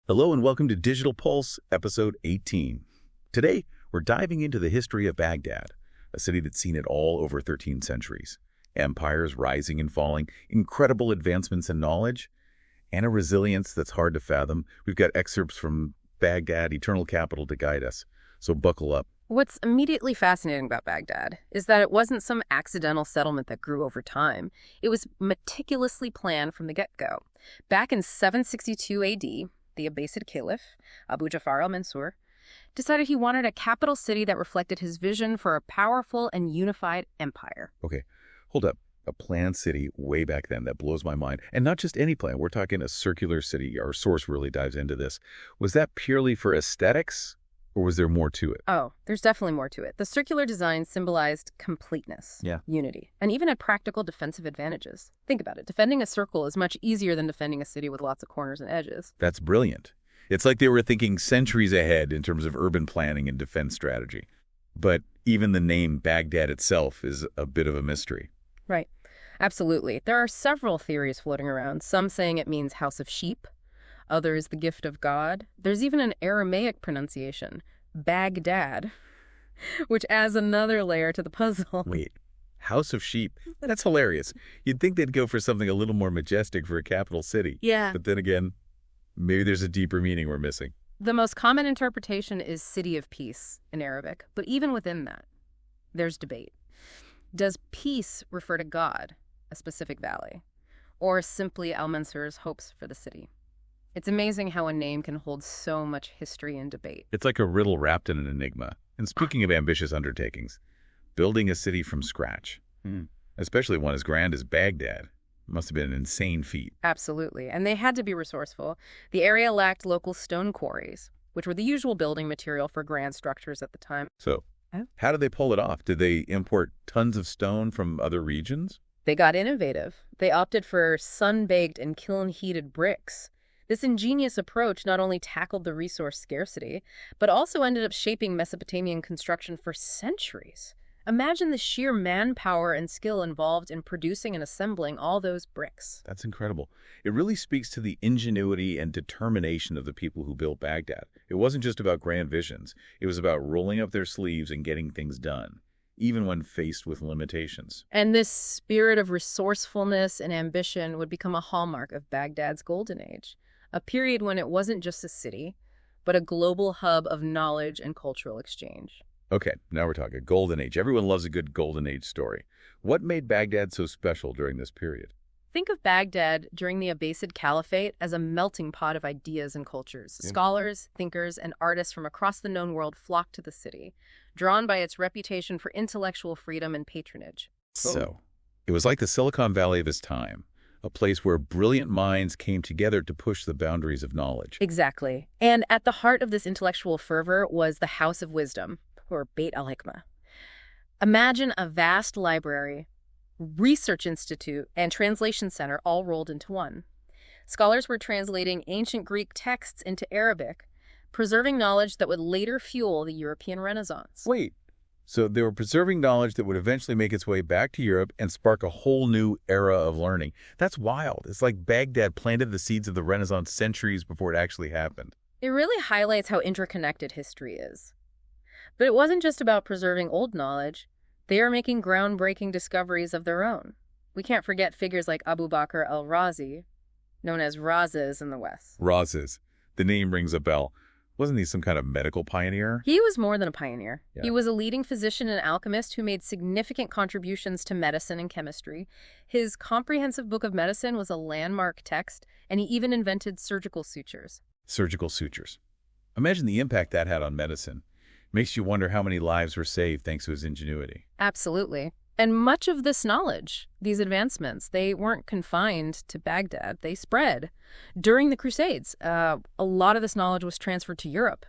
Hello and welcome to Digital Pulse, episode 18. Today, we're diving into the history of Baghdad, a city that's seen it all over 13 centuries. Empires rising and falling, incredible advancements in knowledge, and a resilience that's hard to fathom. We've got excerpts from Baghdad, Eternal Capital, to guide us, so buckle up. What's immediately fascinating about Baghdad is that it wasn't some accidental settlement that grew over time. It was meticulously planned from the get-go. Back in 762 AD, the Abbasid Caliph, Abu Ja'far al-Mansur, decided he wanted a capital city that reflected his vision for a powerful and unified empire. Okay, hold up. A planned city way back then, that blows my mind. And not just any plan. We're talking a circular city. Our source really dives into this. Was that purely for aesthetics, or was there more to it? Oh, there's definitely more to it. The circular design symbolized completeness, unity, and even had practical defensive advantages. Think about it. Defending a circle is much easier than defending a city with lots of corners and edges. That's brilliant. It's like they were thinking centuries ahead in terms of urban planning and defense strategy. But even the name Baghdad itself is a bit of a mystery. Right. Absolutely. There are several theories floating around, some saying it means house of sheep, others the gift of God. There's even an Aramaic pronunciation, Baghdad, which adds another layer to the puzzle. Wait, house of sheep? That's hilarious. You'd think they'd go for something a little more majestic for a capital city. Yeah. But then again, maybe there's a deeper meaning we're missing. The most common interpretation is city of peace in Arabic, but even within that, there's debate. Does peace refer to God, a specific valley, or simply al-Mansur's hopes for the city? It's amazing how a name can hold so much history and debate. It's like a riddle wrapped in an enigma. And speaking of ambitious undertakings, building a city from scratch, especially one as grand as Baghdad, must have been an insane feat. Absolutely. And they had to be resourceful. The area lacked local stone quarries, which were the usual building material for grand structures at the time. So, how did they pull it off? Did they import tons of stone from other regions? They got innovative. They opted for sun-baked and kiln-heated bricks. This ingenious approach not only tackled the resource scarcity, but also ended up shaping Mesopotamian construction for centuries. Imagine the sheer manpower and skill involved in producing and assembling all those bricks. That's incredible. It really speaks to the ingenuity and determination of the people who built Baghdad. It wasn't just about grand visions. It was about rolling up their sleeves and getting things done, even when faced with limitations. And this spirit of resourcefulness and ambition would become a hallmark of Baghdad's golden age, a period when it wasn't just a city, but a global hub of knowledge and cultural exchange. Okay, now we're talking golden age. Everyone loves a good golden age story. What made Baghdad so special during this period? Think of Baghdad during the Abbasid Caliphate as a melting pot of ideas and cultures. Scholars, thinkers, and artists from across the known world flocked to the city, drawn by its reputation for intellectual freedom and patronage. So, it was like the Silicon Valley of its time, a place where brilliant minds came together to push the boundaries of knowledge. Exactly. And at the heart of this intellectual fervor was the House of Wisdom, or Beit al-Hikmah. Imagine a vast library, research institute, and translation center all rolled into one. Scholars were translating ancient Greek texts into Arabic, preserving knowledge that would later fuel the European Renaissance. Wait, so they were preserving knowledge that would eventually make its way back to Europe and spark a whole new era of learning. That's wild. It's like Baghdad planted the seeds of the Renaissance centuries before it actually happened. It really highlights how interconnected history is. But it wasn't just about preserving old knowledge. They are making groundbreaking discoveries of their own. We can't forget figures like Abu Bakr al-Razi, known as Razes in the West. Razes. The name rings a bell. Wasn't he some kind of medical pioneer? He was more than a pioneer. Yeah. He was a leading physician and alchemist who made significant contributions to medicine and chemistry. His comprehensive book of medicine was a landmark text, and he even invented surgical sutures. Surgical sutures. Imagine the impact that had on medicine. Makes you wonder how many lives were saved thanks to his ingenuity. Absolutely. And much of this knowledge, these advancements, they weren't confined to Baghdad. They spread. During the Crusades, a lot of this knowledge was transferred to Europe,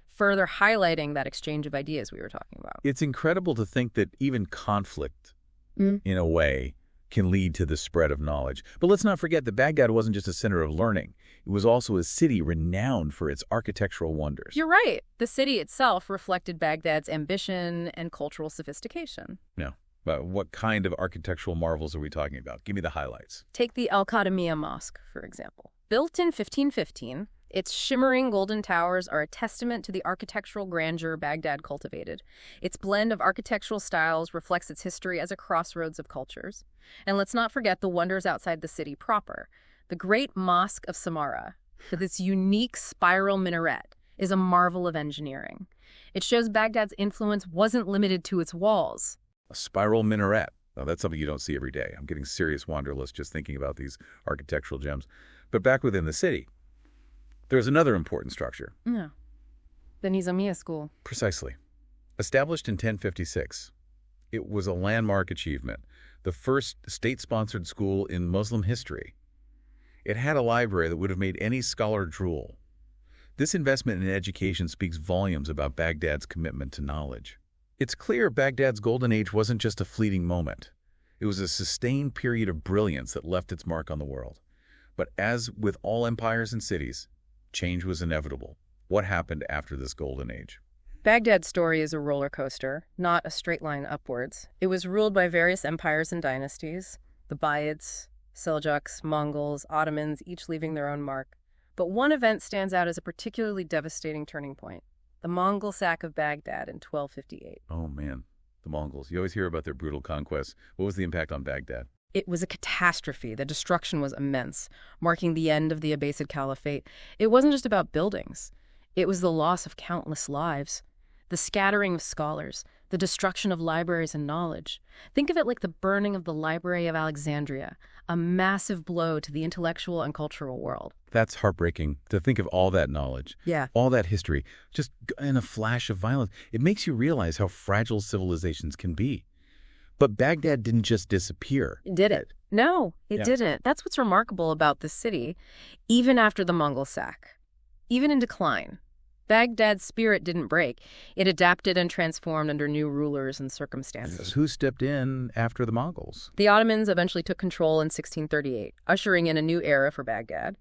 further highlighting that exchange of ideas we were talking about. It's incredible to think that even conflict, in a way, can lead to the spread of knowledge. But let's not forget that Baghdad wasn't just a center of learning. It was also a city renowned for its architectural wonders. You're right. The city itself reflected Baghdad's ambition and cultural sophistication. Yeah. But what kind of architectural marvels are we talking about? Give me the highlights. Take the Al-Qadamiyya Mosque, for example. Built in 1515, Its shimmering golden towers are a testament to the architectural grandeur Baghdad cultivated. Its blend of architectural styles reflects its history as a crossroads of cultures. And let's not forget the wonders outside the city proper. The Great Mosque of Samarra, with its unique spiral minaret, is a marvel of engineering. It shows Baghdad's influence wasn't limited to its walls. A spiral minaret. Now, that's something you don't see every day. I'm getting serious wanderlust just thinking about these architectural gems. But back within the city, there's another important structure. Yeah. The Nizamiya School. Precisely. Established in 1056, it was a landmark achievement, the first state-sponsored school in Muslim history. It had a library that would have made any scholar drool. This investment in education speaks volumes about Baghdad's commitment to knowledge. It's clear Baghdad's golden age wasn't just a fleeting moment. It was a sustained period of brilliance that left its mark on the world. But as with all empires and cities, change was inevitable. What happened after this golden age? Baghdad's story is a roller coaster, not a straight line upwards. It was ruled by various empires and dynasties, the Buyids, Seljuks, Mongols, Ottomans, each leaving their own mark. But one event stands out as a particularly devastating turning point: the Mongol sack of Baghdad in 1258. Oh man, the Mongols. You always hear about their brutal conquests. What was the impact on Baghdad? It was a catastrophe. The destruction was immense, marking the end of the Abbasid Caliphate. It wasn't just about buildings. It was the loss of countless lives, the scattering of scholars, the destruction of libraries and knowledge. Think of it like the burning of the Library of Alexandria, a massive blow to the intellectual and cultural world. That's heartbreaking to think of all that knowledge, Yeah. all that history, just in a flash of violence. It makes you realize how fragile civilizations can be. But Baghdad didn't just disappear. Did it? No, it Yeah. didn't. That's what's remarkable about this city. Even after the Mongol sack, even in decline, Baghdad's spirit didn't break. It adapted and transformed under new rulers and circumstances. Who stepped in after the Mongols? The Ottomans eventually took control in 1638, ushering in a new era for Baghdad.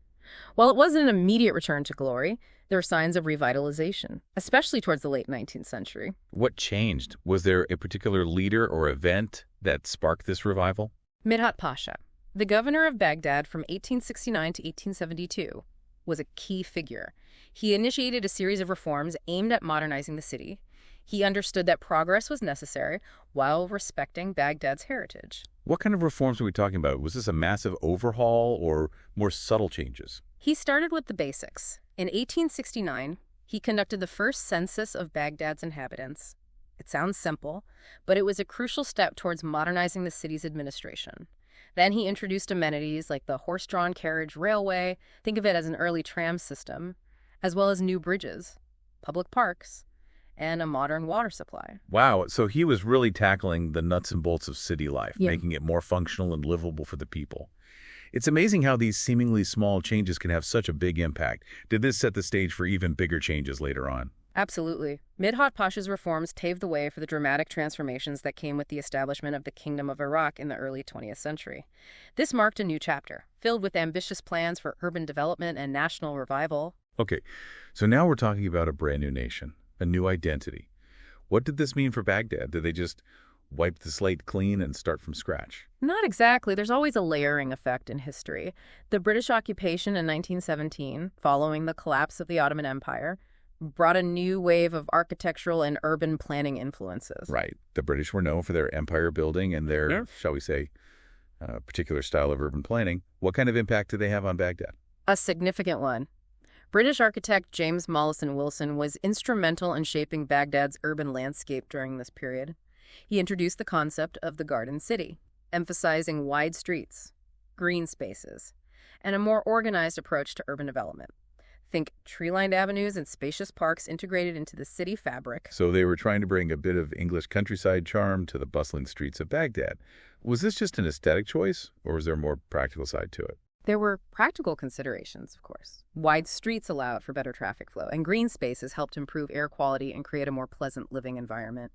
While it wasn't an immediate return to glory, there were signs of revitalization, especially towards the late 19th century. What changed? Was there a particular leader or event that sparked this revival? Midhat Pasha, the governor of Baghdad from 1869 to 1872, was a key figure. He initiated a series of reforms aimed at modernizing the city. He understood that progress was necessary while respecting Baghdad's heritage. What kind of reforms are we talking about? Was this a massive overhaul or more subtle changes? He started with the basics. In 1869, he conducted the first census of Baghdad's inhabitants. It sounds simple, but it was a crucial step towards modernizing the city's administration. Then he introduced amenities like the horse-drawn carriage railway, think of it as an early tram system, as well as new bridges, public parks, and a modern water supply. Wow, so he was really tackling the nuts and bolts of city life, Yeah. making it more functional and livable for the people. It's amazing how these seemingly small changes can have such a big impact. Did this set the stage for even bigger changes later on? Absolutely. Midhat Pasha's reforms paved the way for the dramatic transformations that came with the establishment of the Kingdom of Iraq in the early 20th century. This marked a new chapter, filled with ambitious plans for urban development and national revival. Okay, so now we're talking about a brand new nation, a new identity. What did this mean for Baghdad? Did they just wipe the slate clean and start from scratch? Not exactly. There's always a layering effect in history. The British occupation in 1917, following the collapse of the Ottoman Empire, brought a new wave of architectural and urban planning influences. Right. The British were known for their empire building and their, Yeah. shall we say, particular style of urban planning. What kind of impact did they have on Baghdad? A significant one. British architect James Mollison Wilson was instrumental in shaping Baghdad's urban landscape during this period. He introduced the concept of the Garden City, emphasizing wide streets, green spaces, and a more organized approach to urban development. Think tree-lined avenues and spacious parks integrated into the city fabric. So they were trying to bring a bit of English countryside charm to the bustling streets of Baghdad. Was this just an aesthetic choice, or was there a more practical side to it? There were practical considerations, of course. Wide streets allowed for better traffic flow, and green spaces helped improve air quality and create a more pleasant living environment.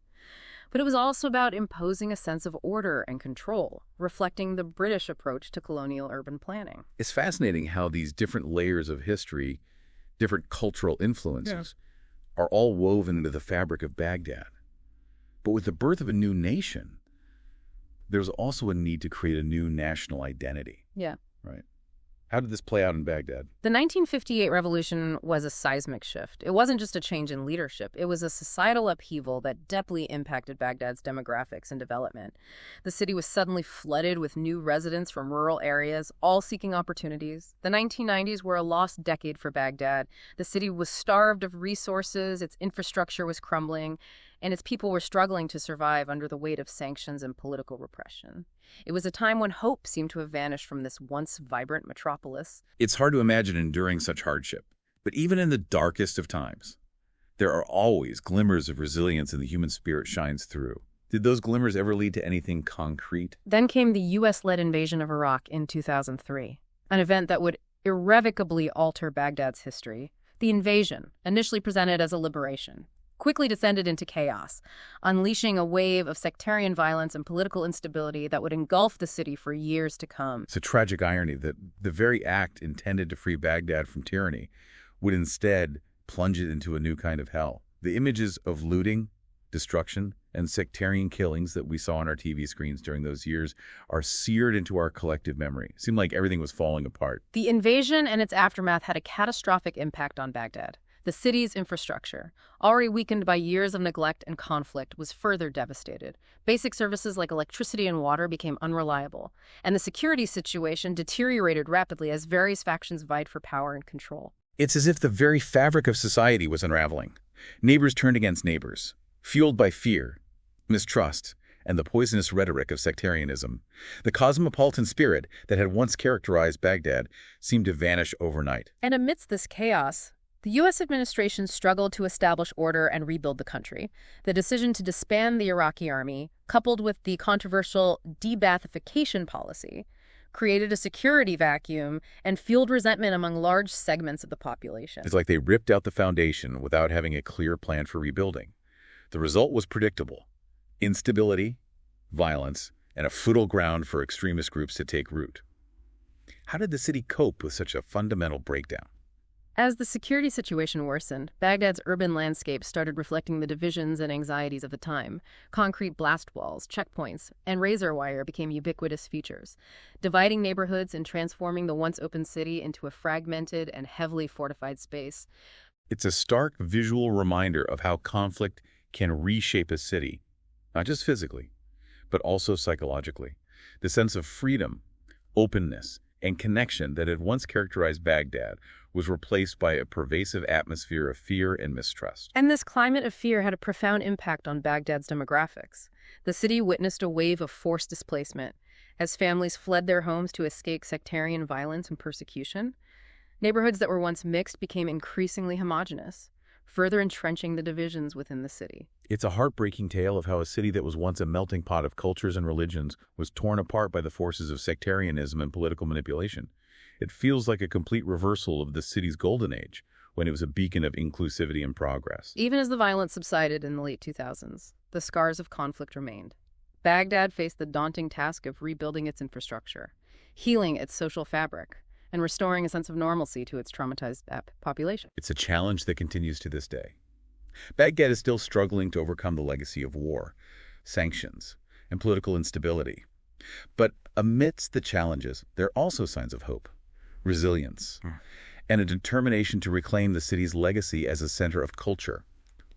But it was also about imposing a sense of order and control, reflecting the British approach to colonial urban planning. It's fascinating how these different layers of history, different cultural influences, are all woven into the fabric of Baghdad. But with the birth of a new nation, there's also a need to create a new national identity. Yeah. Right. How did this play out in Baghdad? The 1958 revolution was a seismic shift. It wasn't just a change in leadership. It was a societal upheaval that deeply impacted Baghdad's demographics and development. The city was suddenly flooded with new residents from rural areas, all seeking opportunities. The 1990s were a lost decade for Baghdad. The city was starved of resources, its infrastructure was crumbling, and its people were struggling to survive under the weight of sanctions and political repression. It was a time when hope seemed to have vanished from this once vibrant metropolis. It's hard to imagine enduring such hardship, but even in the darkest of times, there are always glimmers of resilience and the human spirit shines through. Did those glimmers ever lead to anything concrete? Then came the U.S.-led invasion of Iraq in 2003, an event that would irrevocably alter Baghdad's history. The invasion, initially presented as a liberation, quickly descended into chaos, unleashing a wave of sectarian violence and political instability that would engulf the city for years to come. It's a tragic irony that the very act intended to free Baghdad from tyranny would instead plunge it into a new kind of hell. The images of looting, destruction, and sectarian killings that we saw on our TV screens during those years are seared into our collective memory. It seemed like everything was falling apart. The invasion and its aftermath had a catastrophic impact on Baghdad. The city's infrastructure, already weakened by years of neglect and conflict, was further devastated. Basic services like electricity and water became unreliable, and the security situation deteriorated rapidly as various factions vied for power and control. It's as if the very fabric of society was unraveling. Neighbors turned against neighbors, fueled by fear, mistrust, and the poisonous rhetoric of sectarianism. The cosmopolitan spirit that had once characterized Baghdad seemed to vanish overnight. And amidst this chaos, the U.S. administration struggled to establish order and rebuild the country. The decision to disband the Iraqi army, coupled with the controversial de-Baathification policy, created a security vacuum and fueled resentment among large segments of the population. It's like they ripped out the foundation without having a clear plan for rebuilding. The result was predictable: instability, violence, and a fertile ground for extremist groups to take root. How did the city cope with such a fundamental breakdown? As the security situation worsened, Baghdad's urban landscape started reflecting the divisions and anxieties of the time. Concrete blast walls, checkpoints, and razor wire became ubiquitous features, dividing neighborhoods and transforming the once open city into a fragmented and heavily fortified space. It's a stark visual reminder of how conflict can reshape a city, not just physically, but also psychologically. The sense of freedom, openness, and connection that had once characterized Baghdad was replaced by a pervasive atmosphere of fear and mistrust. And this climate of fear had a profound impact on Baghdad's demographics. The city witnessed a wave of forced displacement as families fled their homes to escape sectarian violence and persecution. Neighborhoods that were once mixed became increasingly homogenous, further entrenching the divisions within the city. It's a heartbreaking tale of how a city that was once a melting pot of cultures and religions was torn apart by the forces of sectarianism and political manipulation. It feels like a complete reversal of the city's golden age, when it was a beacon of inclusivity and progress. Even as the violence subsided in the late 2000s, the scars of conflict remained. Baghdad faced the daunting task of rebuilding its infrastructure, healing its social fabric, and restoring a sense of normalcy to its traumatized population. It's a challenge that continues to this day. Baghdad is still struggling to overcome the legacy of war, sanctions, and political instability. But amidst the challenges, there are also signs of hope, resilience, and a determination to reclaim the city's legacy as a center of culture,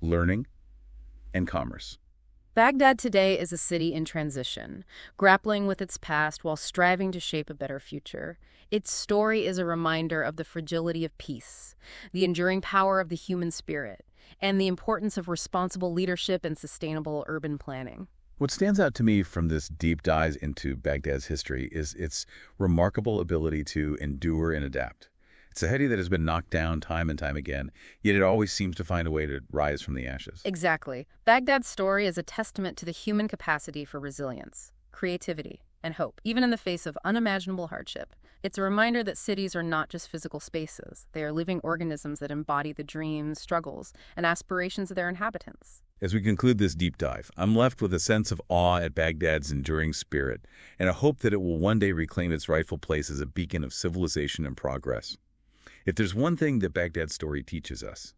learning, and commerce. Baghdad today is a city in transition, grappling with its past while striving to shape a better future. Its story is a reminder of the fragility of peace, the enduring power of the human spirit, and the importance of responsible leadership and sustainable urban planning. What stands out to me from this deep dive into Baghdad's history is its remarkable ability to endure and adapt. It's a city that has been knocked down time and time again, yet it always seems to find a way to rise from the ashes. Exactly. Baghdad's story is a testament to the human capacity for resilience, creativity, and hope, even in the face of unimaginable hardship. It's a reminder that cities are not just physical spaces. They are living organisms that embody the dreams, struggles, and aspirations of their inhabitants. As we conclude this deep dive, I'm left with a sense of awe at Baghdad's enduring spirit and a hope that it will one day reclaim its rightful place as a beacon of civilization and progress. If there's one thing that Baghdad's story teaches us,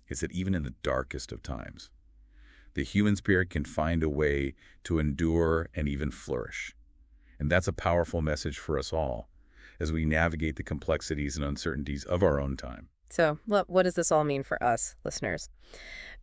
it's that even in the darkest of times, the human spirit can find a way to endure and even flourish. And that's a powerful message for us all as we navigate the complexities and uncertainties of our own time. So, what does this all mean for us, listeners?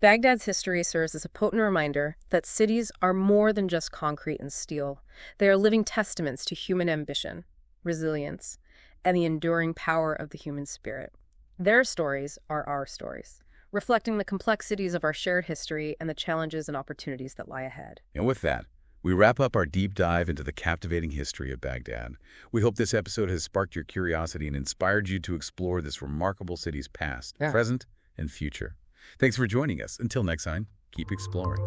Baghdad's history serves as a potent reminder that cities are more than just concrete and steel. They are living testaments to human ambition, resilience, and the enduring power of the human spirit. Their stories are our stories, reflecting the complexities of our shared history and the challenges and opportunities that lie ahead. And with that, we wrap up our deep dive into the captivating history of Baghdad. We hope this episode has sparked your curiosity and inspired you to explore this remarkable city's past, present, and future. Thanks for joining us. Until next time, keep exploring.